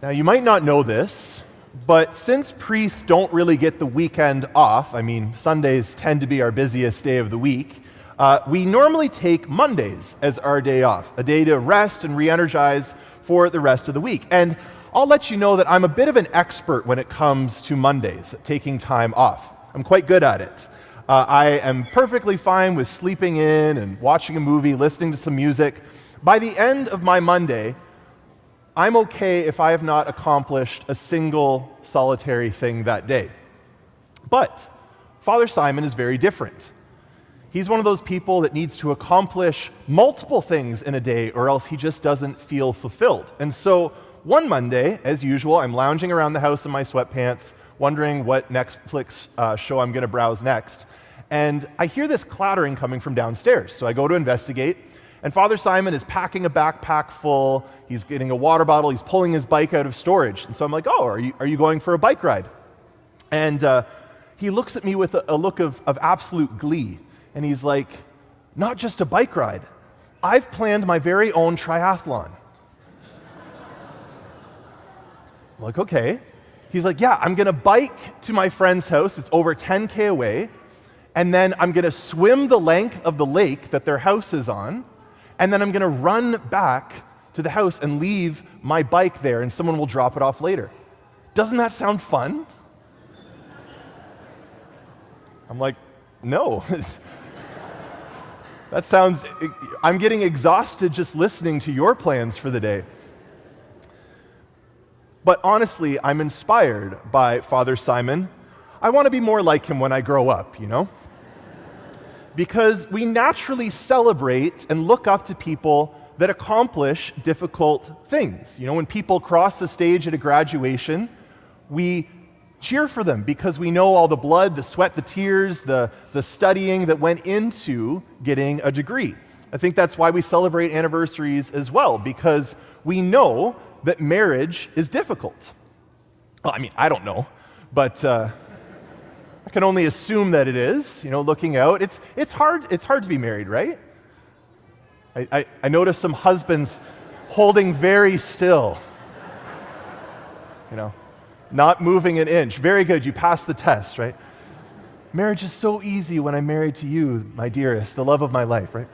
Now, you might not know this, but since priests don't really get the weekend off, I mean, Sundays tend to be our busiest day of the week, we normally take Mondays as our day off, a day to rest and re-energize for the rest of the week. And I'll let you know that I'm a bit of an expert when it comes to Mondays, taking time off. I'm quite good at it. I am perfectly fine with sleeping in and watching a movie, listening to some music. By the end of my Monday, I'm okay if I have not accomplished a single solitary thing that day. But Father Simon is very different. He's one of those people that needs to accomplish multiple things in a day or else he just doesn't feel fulfilled. And so one Monday, as usual, I'm lounging around the house in my sweatpants, wondering what Netflix show I'm going to browse next. And I hear this clattering coming from downstairs. So I go to investigate. And Father Simon is packing a backpack full, he's getting a water bottle, he's pulling his bike out of storage. And so I'm like, oh, are you going for a bike ride? And he looks at me with a look of absolute glee. And he's like, not just a bike ride. I've planned my very own triathlon. I'm like, okay. He's like, yeah, I'm going to bike to my friend's house. It's over 10K away. And then I'm going to swim the length of the lake that their house is on. And then I'm going to run back to the house and leave my bike there, and someone will drop it off later. Doesn't that sound fun? I'm like, no. That sounds, I'm getting exhausted just listening to your plans for the day. But honestly, I'm inspired by Father Simon. I want to be more like him when I grow up, you know? Because we naturally celebrate and look up to people that accomplish difficult things. You know, when people cross the stage at a graduation, we cheer for them because we know all the blood, the sweat, the tears, the studying that went into getting a degree. I think that's why we celebrate anniversaries as well, because we know that marriage is difficult. Well, I mean, I don't know, but I can only assume that it is, you know, looking out. It's hard to be married, right? I notice some husbands holding very still, you know, not moving an inch. Very good, you passed the test, right? Marriage is so easy when I'm married to you, my dearest, the love of my life, right?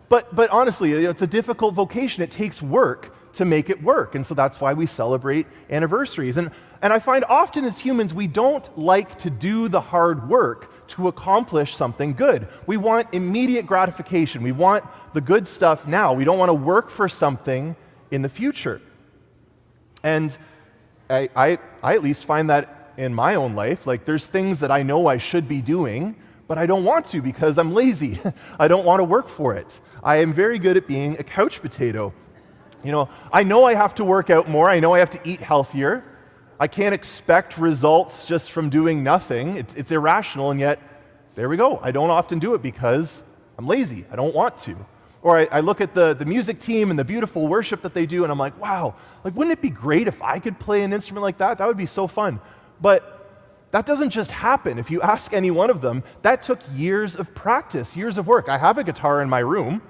But honestly, it's a difficult vocation. It takes work to make it work. And so that's why we celebrate anniversaries. And I find often as humans, we don't like to do the hard work to accomplish something good. We want immediate gratification. We want the good stuff now. We don't want to work for something in the future. And I at least find that in my own life. Like, there's things that I know I should be doing, but I don't want to because I'm lazy. I don't want to work for it. I am very good at being a couch potato. You know I have to work out more. I know I have to eat healthier. I can't expect results just from doing nothing. It's irrational, and yet, there we go. I don't often do it because I'm lazy. I don't want to. Or I look at the music team and the beautiful worship that they do, and I'm like, wow, like, wouldn't it be great if I could play an instrument like that? That would be so fun. But that doesn't just happen. If you ask any one of them, that took years of practice, years of work. I have a guitar in my room.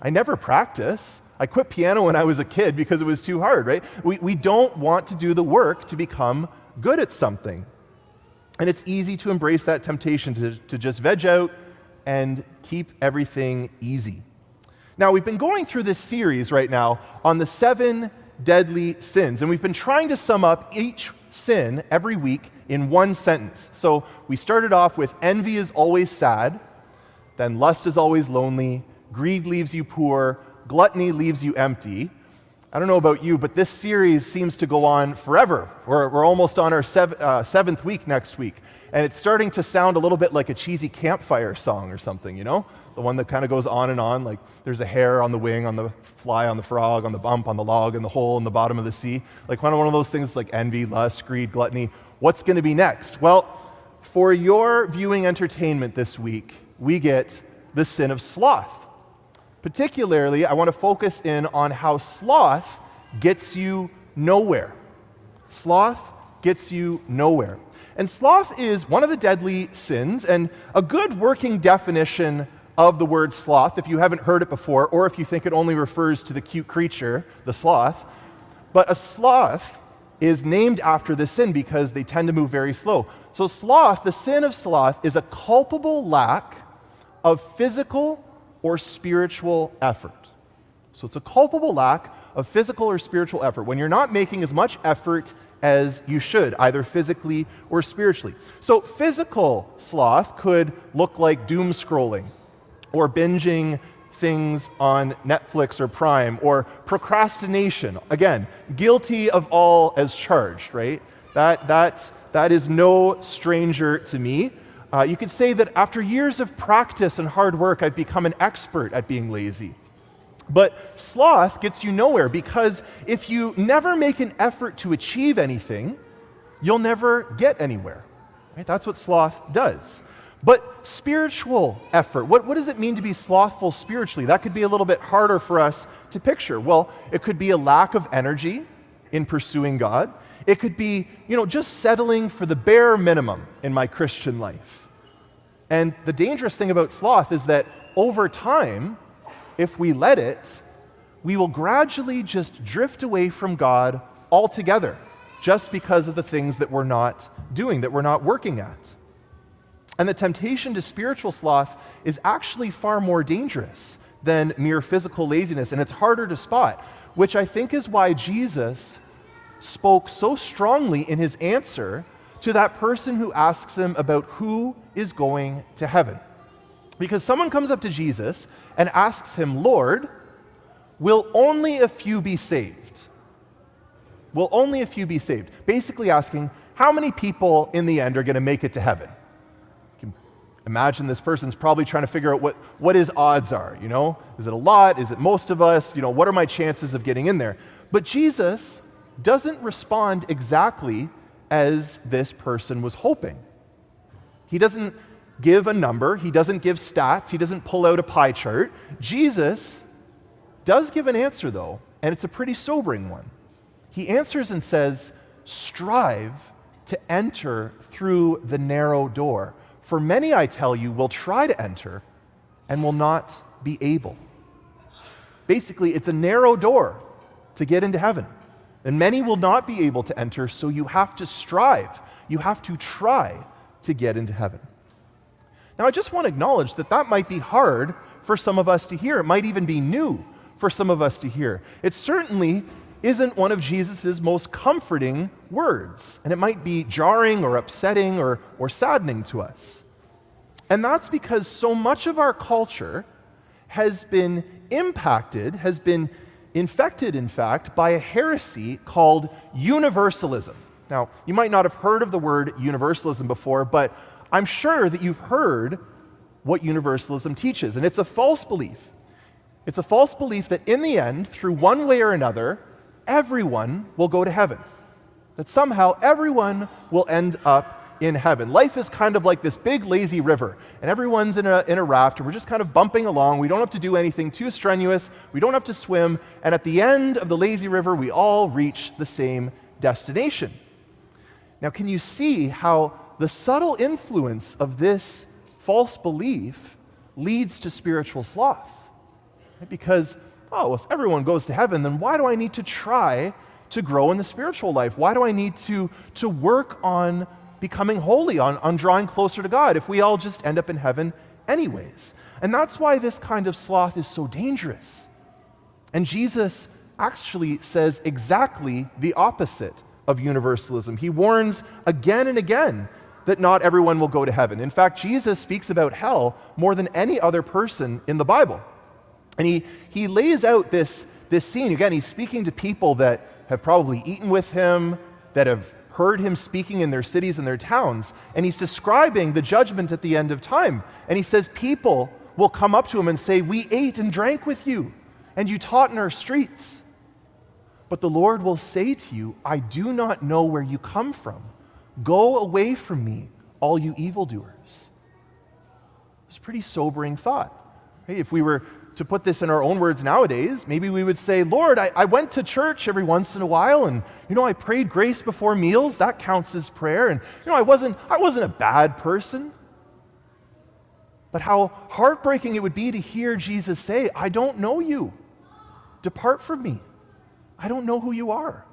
I never practice. I quit piano when I was a kid because it was too hard, right? We don't want to do the work to become good at something. And it's easy to embrace that temptation to just veg out and keep everything easy. Now, we've been going through this series right now on the 7 deadly sins, and we've been trying to sum up each sin every week in one sentence. So we started off with envy is always sad, then lust is always lonely, greed leaves you poor, gluttony leaves you empty. I don't know about you, but this series seems to go on forever. We're almost on our 7th week next week, and it's starting to sound a little bit like a cheesy campfire song or something, you know? The one that kind of goes on and on, like there's a hair on the wing, on the fly, on the frog, on the bump, on the log, and the hole in the bottom of the sea. Like one of those things like envy, lust, greed, gluttony. What's going to be next? Well, for your viewing entertainment this week, we get the sin of sloth. Particularly, I want to focus in on how sloth gets you nowhere. Sloth gets you nowhere. And sloth is one of the deadly sins, and a good working definition of the word sloth, if you haven't heard it before, or if you think it only refers to the cute creature, the sloth, But a sloth is named after this sin because they tend to move very slow. So sloth, the sin of sloth, is a culpable lack of physical or spiritual effort. So it's a culpable lack of physical or spiritual effort when you're not making as much effort as you should, either physically or spiritually. So physical sloth could look like doom scrolling or binging things on Netflix or Prime, or procrastination. Again, guilty of all as charged, right? That is no stranger to me. You could say that after years of practice and hard work, I've become an expert at being lazy. But sloth gets you nowhere, because if you never make an effort to achieve anything, you'll never get anywhere. Right? That's what sloth does. But spiritual effort, what does it mean to be slothful spiritually? That could be a little bit harder for us to picture. Well, it could be a lack of energy in pursuing God. It could be, just settling for the bare minimum in my Christian life. And the dangerous thing about sloth is that over time, if we let it, we will gradually just drift away from God altogether, just because of the things that we're not doing, that we're not working at. And the temptation to spiritual sloth is actually far more dangerous than mere physical laziness, and it's harder to spot, which I think is why Jesus spoke so strongly in his answer to that person who asks him about who is going to heaven. Because someone comes up to Jesus and asks him, "Lord, will only a few be saved?" Will only a few be saved? Basically asking, how many people in the end are going to make it to heaven? You can imagine this person's probably trying to figure out what his odds are, Is it a lot? Is it most of us? What are my chances of getting in there? But Jesus doesn't respond exactly as this person was hoping. He doesn't give a number. He doesn't give stats. He doesn't pull out a pie chart. Jesus does give an answer, though, and it's a pretty sobering one. He answers and says, "Strive to enter through the narrow door. For many, I tell you, will try to enter and will not be able." Basically, it's a narrow door to get into heaven, and many will not be able to enter, so you have to strive. You have to try to get into heaven. Now, I just want to acknowledge that might be hard for some of us to hear. It might even be new for some of us to hear. It certainly isn't one of Jesus' most comforting words, and it might be jarring or upsetting or saddening to us. And that's because so much of our culture has been impacted, has been infected, in fact, by a heresy called universalism. Now, you might not have heard of the word universalism before, but I'm sure that you've heard what universalism teaches, and it's a false belief. It's a false belief that in the end, through one way or another, everyone will go to heaven. That somehow everyone will end up in heaven. Life is kind of like this big lazy river, and everyone's in a raft, and we're just kind of bumping along. We don't have to do anything too strenuous. We don't have to swim, and at the end of the lazy river, we all reach the same destination. Now, can you see how the subtle influence of this false belief leads to spiritual sloth? Right? Because, if everyone goes to heaven, then why do I need to try to grow in the spiritual life? Why do I need to work on becoming holy, on drawing closer to God, if we all just end up in heaven anyways? And that's why this kind of sloth is so dangerous. And Jesus actually says exactly the opposite of universalism. He warns again and again that not everyone will go to heaven. In fact, Jesus speaks about hell more than any other person in the Bible. And he lays out this scene. Again, he's speaking to people that have probably eaten with him, that have heard him speaking in their cities and their towns. And he's describing the judgment at the end of time. And he says people will come up to him and say, "We ate and drank with you, and you taught in our streets." But the Lord will say to you, "I do not know where you come from. Go away from me, all you evildoers." It's a pretty sobering thought. Right? If we were to put this in our own words nowadays, maybe we would say, "Lord, I went to church every once in a while, and I prayed grace before meals. That counts as prayer. And I wasn't a bad person." But how heartbreaking it would be to hear Jesus say, "I don't know you. Depart from me." I don't know who you are.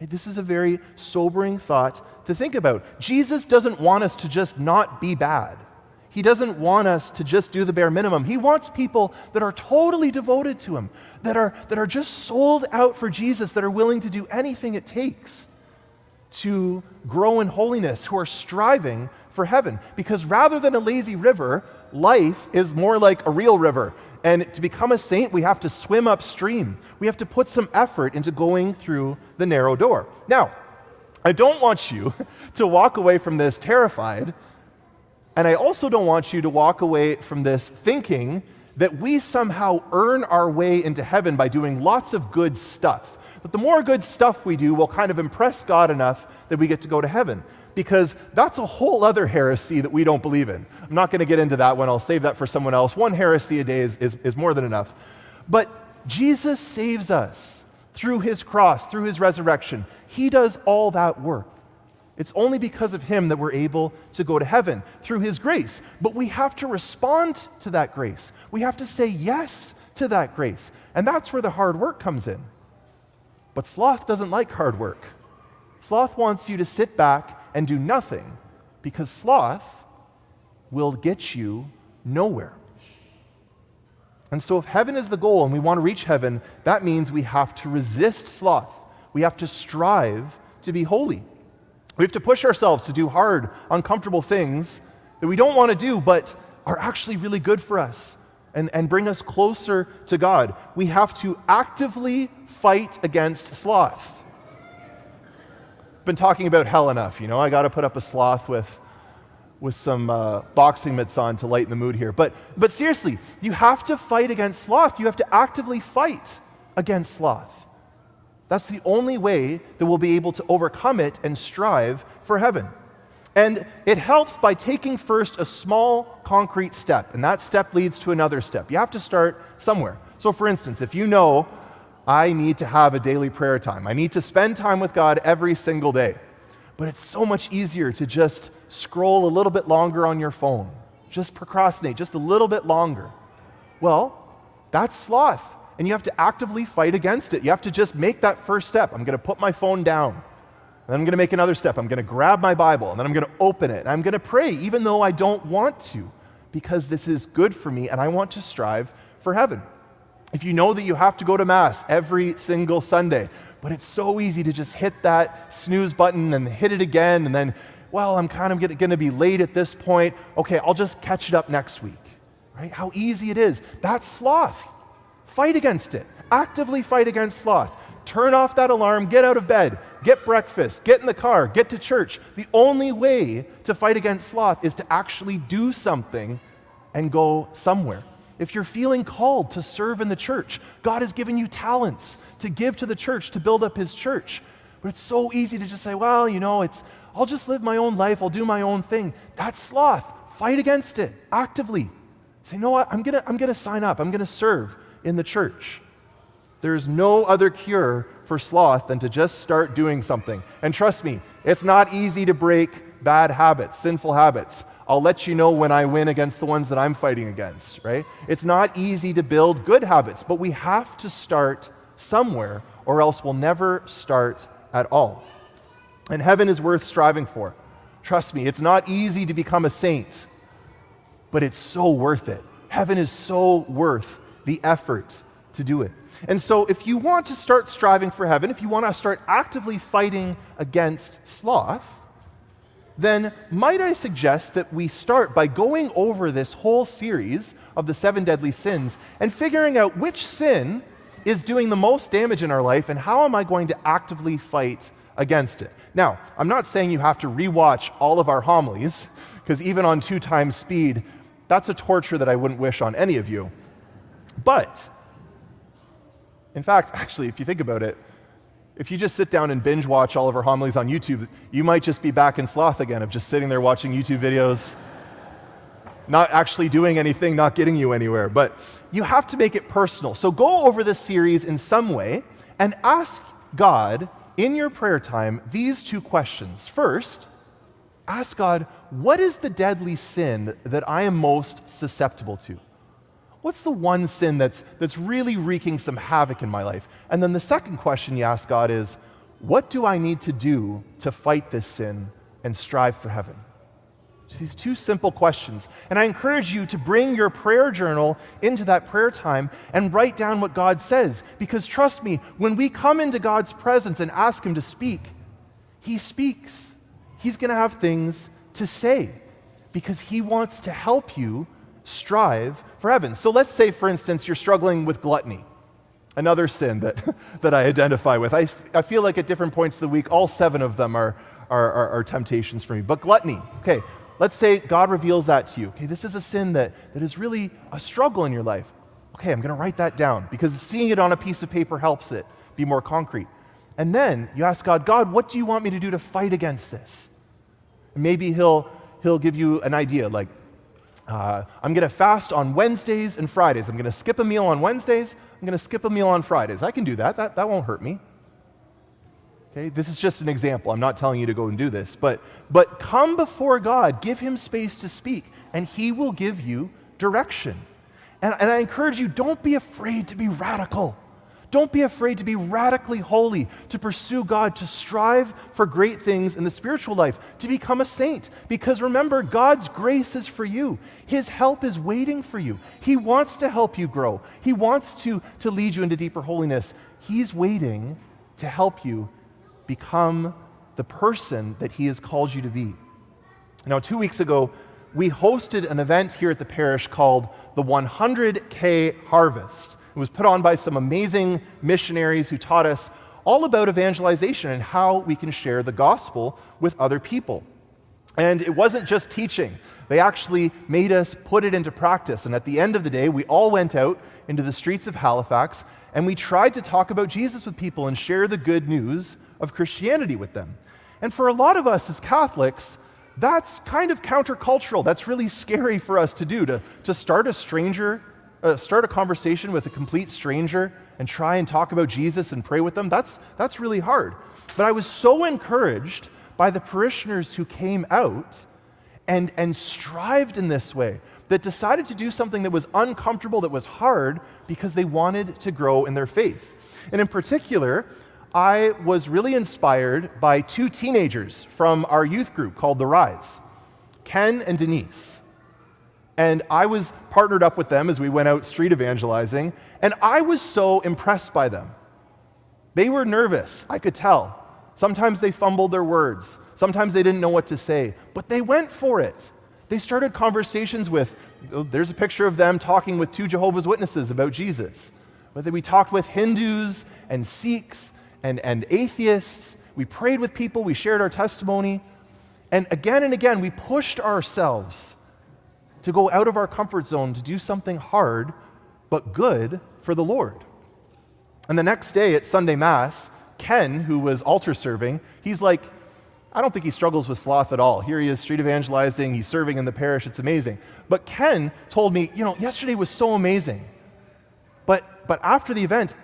This is a very sobering thought to think about. Jesus doesn't want us to just not be bad. He doesn't want us to just do the bare minimum. He wants people that are totally devoted to him, that are just sold out for Jesus, that are willing to do anything it takes to grow in holiness, who are striving for heaven. Because rather than a lazy river, life is more like a real river. And to become a saint, we have to swim upstream. We have to put some effort into going through the narrow door. Now, I don't want you to walk away from this terrified, and I also don't want you to walk away from this thinking that we somehow earn our way into heaven by doing lots of good stuff. But the more good stuff we do will kind of impress God enough that we get to go to heaven. Because that's a whole other heresy that we don't believe in. I'm not going to get into that one. I'll save that for someone else. One heresy a day is more than enough. But Jesus saves us through his cross, through his resurrection. He does all that work. It's only because of him that we're able to go to heaven, through his grace. But we have to respond to that grace. We have to say yes to that grace. And that's where the hard work comes in. But sloth doesn't like hard work. Sloth wants you to sit back and do nothing, because sloth will get you nowhere. And so if heaven is the goal and we want to reach heaven, that means we have to resist sloth. We have to strive to be holy. We have to push ourselves to do hard, uncomfortable things that we don't want to do, but are actually really good for us and bring us closer to God. We have to actively fight against sloth. Been talking about hell enough, I got to put up a sloth with some boxing mitts on to lighten the mood here. But seriously, you have to fight against sloth. You have to actively fight against sloth. That's the only way that we'll be able to overcome it and strive for heaven. And it helps by taking first a small, concrete step, and that step leads to another step. You have to start somewhere. So for instance, if you know, I need to have a daily prayer time. I need to spend time with God every single day. But it's so much easier to just scroll a little bit longer on your phone. Just procrastinate just a little bit longer. Well, that's sloth. And you have to actively fight against it. You have to just make that first step. I'm going to put my phone down. And then I'm going to make another step. I'm going to grab my Bible. And then I'm going to open it. And I'm going to pray, even though I don't want to, because this is good for me and I want to strive for heaven. If you know that you have to go to Mass every single Sunday, but it's so easy to just hit that snooze button and hit it again, and then, well, I'm kind of going to be late at this point. Okay, I'll just catch it up next week. Right? How easy it is. That's sloth. Fight against it. Actively fight against sloth. Turn off that alarm, get out of bed, get breakfast, get in the car, get to church. The only way to fight against sloth is to actually do something and go somewhere. If you're feeling called to serve in the church, God has given you talents to give to the church, to build up his church. But it's so easy to just say, well, I'll just live my own life, I'll do my own thing. That's sloth. Fight against it actively. Say, you know what, I'm gonna sign up, I'm gonna serve in the church. There's no other cure for sloth than to just start doing something. And trust me, it's not easy to break bad habits, sinful habits. I'll let you know when I win against the ones that I'm fighting against, right? It's not easy to build good habits, but we have to start somewhere or else we'll never start at all. And heaven is worth striving for. Trust me, it's not easy to become a saint, but it's so worth it. Heaven is so worth the effort to do it. And so if you want to start striving for heaven, if you want to start actively fighting against sloth, then might I suggest that we start by going over this whole series of the 7 deadly sins and figuring out which sin is doing the most damage in our life and how am I going to actively fight against it. Now, I'm not saying you have to rewatch all of our homilies, because even on 2 times speed, that's a torture that I wouldn't wish on any of you. But, in fact, actually, if you think about it, if you just sit down and binge watch all of our homilies on YouTube, you might just be back in sloth again of just sitting there watching YouTube videos, not actually doing anything, not getting you anywhere. But you have to make it personal. So go over this series in some way and ask God in your prayer time these 2 questions. First, ask God, what is the deadly sin that I am most susceptible to? What's the one sin that's really wreaking some havoc in my life? And then the second question you ask God is, what do I need to do to fight this sin and strive for heaven? Just these two simple questions. And I encourage you to bring your prayer journal into that prayer time and write down what God says. Because trust me, when we come into God's presence and ask Him to speak, He speaks. He's going to have things to say because He wants to help you strive for heaven. So let's say, for instance, you're struggling with gluttony. Another sin that I identify with. I feel like at different points of the week, all 7 of them are temptations for me. But gluttony, okay, let's say God reveals that to you. Okay, this is a sin that is really a struggle in your life. Okay, I'm going to write that down because seeing it on a piece of paper helps it be more concrete. And then you ask God, what do you want me to do to fight against this? And maybe He'll give you an idea like, I'm going to fast on Wednesdays and Fridays. I'm going to skip a meal on Wednesdays. I'm going to skip a meal on Fridays. I can do that. That won't hurt me. Okay, this is just an example. I'm not telling you to go and do this. But come before God. Give Him space to speak, and He will give you direction. And I encourage you, don't be afraid to be radical. Don't be afraid to be radically holy, to pursue God, to strive for great things in the spiritual life, to become a saint. Because remember, God's grace is for you. His help is waiting for you. He wants to help you grow. He wants to lead you into deeper holiness. He's waiting to help you become the person that He has called you to be. Now, 2 weeks ago, we hosted an event here at the parish called the 100K Harvest. It was put on by some amazing missionaries who taught us all about evangelization and how we can share the gospel with other people. And it wasn't just teaching. They actually made us put it into practice. And at the end of the day, we all went out into the streets of Halifax and we tried to talk about Jesus with people and share the good news of Christianity with them. And for a lot of us as Catholics, that's kind of countercultural. That's really scary for us to do, to start a conversation with a complete stranger and try and talk about Jesus and pray with them. That's really hard. But I was so encouraged by the parishioners who came out and strived in this way, that decided to do something that was uncomfortable, that was hard, because they wanted to grow in their faith. And in particular, I was really inspired by 2 teenagers from our youth group called The Rise, Ken and Denise. And I was partnered up with them as we went out street evangelizing, and I was so impressed by them. They were nervous, I could tell. Sometimes they fumbled their words. Sometimes they didn't know what to say, but they went for it. They started conversations there's a picture of them talking with 2 Jehovah's Witnesses about Jesus. Whether we talked with Hindus and Sikhs and atheists, we prayed with people, we shared our testimony, and again, we pushed ourselves to go out of our comfort zone to do something hard but good for the Lord. And the next day at Sunday Mass, Ken, who was altar serving, he's like, I don't think he struggles with sloth at all. Here he is street evangelizing, he's serving in the parish, it's amazing. But Ken told me, yesterday was so amazing. But after the event,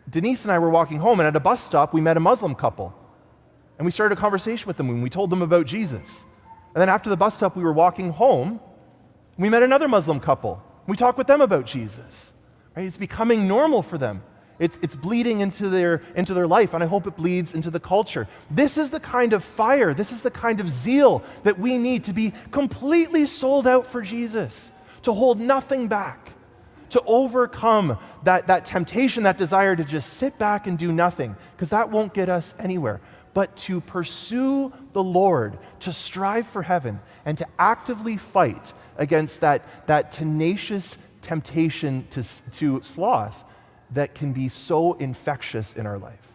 Denise and I were walking home, and at a bus stop, we met a Muslim couple. And we started a conversation with them, and we told them about Jesus. And then after the bus stop, we were walking home, we met another Muslim couple. We talked with them about Jesus. Right? It's becoming normal for them. It's bleeding into their life, and I hope it bleeds into the culture. This is the kind of fire, this is the kind of zeal that we need to be completely sold out for Jesus, to hold nothing back, to overcome that temptation, that desire to just sit back and do nothing, because that won't get us anywhere. But to pursue the Lord, to strive for heaven, and to actively fight against that tenacious temptation to sloth that can be so infectious in our life.